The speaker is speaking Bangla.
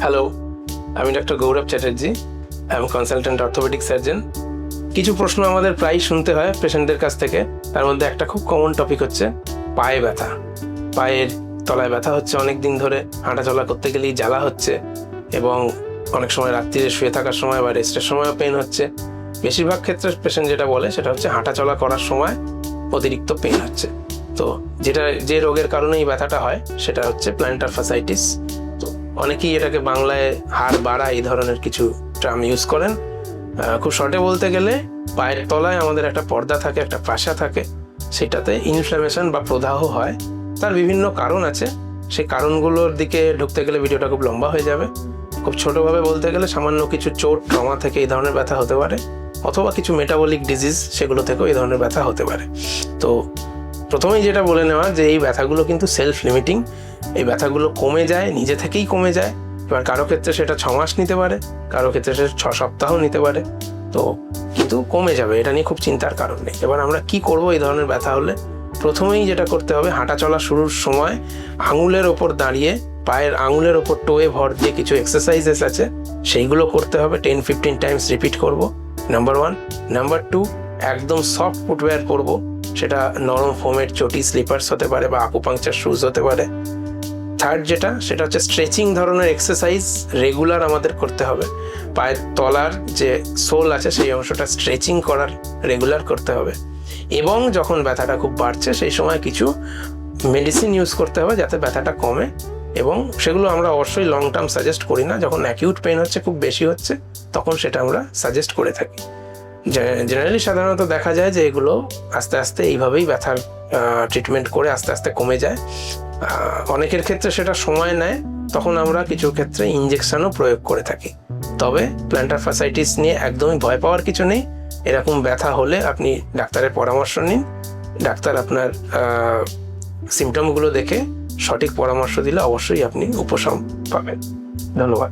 হ্যালো, আমি ডক্টর গৌরব চ্যাটার্জি। আমি কনসালটেন্ট অর্থোপেডিক সার্জন। কিছু প্রশ্ন আমাদের প্রায়ই শুনতে হয় পেশেন্টদের কাছ থেকে। তার মধ্যে একটা খুব কমন টপিক হচ্ছে পায়ে ব্যথা। পায়ের তলায় ব্যথা হচ্ছে অনেক দিন ধরে, হাঁটাচলা করতে গেলেই জ্বালা হচ্ছে এবং অনেক সময় রাত্রিরে শুয়ে থাকার সময় বা রেস্টের সময়ও পেন হচ্ছে। বেশিরভাগ ক্ষেত্রে পেশেন্ট যেটা বলে সেটা হচ্ছে হাঁটাচলা করার সময় অতিরিক্ত পেন হচ্ছে। তো যে রোগের কারণে এই ব্যথাটা হয় সেটা হচ্ছে প্ল্যান্টার ফাসাইটিস। তো অনেকেই এটাকে বাংলায় হাড় বাড়া এই ধরনের কিছু টার্ম ইউজ করেন। খুব শর্টে বলতে গেলে পায়ের তলায় আমাদের একটা পর্দা থাকে, একটা পাশা থাকে, সেটাতে ইনফ্ল্যামেশন বা প্রদাহ হয়। তার বিভিন্ন কারণ আছে, সেই কারণগুলোর দিকে ঢুকতে গেলে ভিডিওটা খুব লম্বা হয়ে যাবে। খুব ছোটোভাবে বলতে গেলে সামান্য কিছু চোট, ট্রমা থেকে এই ধরনের ব্যথা হতে পারে, অথবা কিছু মেটাবলিক ডিজিজ সেগুলো থেকেও এই ধরনের ব্যথা হতে পারে। তো প্রথমেই যেটা বলে নেওয়া যে এই ব্যথাগুলো কিন্তু সেলফ লিমিটিং। এই ব্যথাগুলো কমে যায়, নিজে থেকেই কমে যায়। এবার কারো ক্ষেত্রে সেটা 6 মাস নিতে পারে, কারো ক্ষেত্রে সেটা 6 সপ্তাহ নিতে পারে। তো কিন্তু কমে যাবে, এটা নিয়ে খুব চিন্তার কারণ নেই। এবার আমরা কি করব এই ধরনের ব্যথা হলে? প্রথমেই যেটা করতে হবে, হাঁটা চলা শুরুর সময় আঙুলের ওপর দাঁড়িয়ে পায়ের আঙুলের ওপর টোয়ে ভর দিয়ে কিছু এক্সারসাইজেস আছে, সেইগুলো করতে হবে। 10-15 টাইমস রিপিট করব, নাম্বার 1। নাম্বার 2, একদম সফট ফুটওয়্যার পরবো। সেটা নরম ফোমের চটি, স্লিপার্স হতে পারে বা আকুপাংচার শুজ হতে পারে। থার্ড সেটা হচ্ছে স্ট্রেচিং ধরনের এক্সারসাইজ রেগুলার আমাদের করতে হবে। পায়ের তলার যে সোল আছে সেই অংশটা স্ট্রেচিং করার রেগুলার করতে হবে। এবং যখন ব্যথাটা খুব বাড়ছে সেই সময় কিছু মেডিসিন ইউজ করতে হবে যাতে ব্যথাটা কমে। এবং সেগুলো আমরা অবশ্যই লং টার্ম সাজেস্ট করি না। যখন অ্যাকিউট পেইন হচ্ছে, খুব বেশি হচ্ছে, তখন সেটা আমরা সাজেস্ট করে থাকি। জেনারেলি সাধারণত দেখা যায় যে এগুলো আস্তে আস্তে এইভাবেই ব্যথার ট্রিটমেন্ট করে আস্তে আস্তে কমে যায়। অনেকের ক্ষেত্রে সেটা সময় নেয়, তখন আমরা কিছু ক্ষেত্রে ইনজেকশনও প্রয়োগ করে থাকি। তবে প্ল্যান্টার ফাসাইটিস নিয়ে একদমই ভয় পাওয়ার কিছু নেই। এরকম ব্যথা হলে আপনি ডাক্তারের পরামর্শ নিন। ডাক্তার আপনার সিমটমগুলো দেখে সঠিক পরামর্শ দিলে অবশ্যই আপনি উপশম পাবেন। ধন্যবাদ।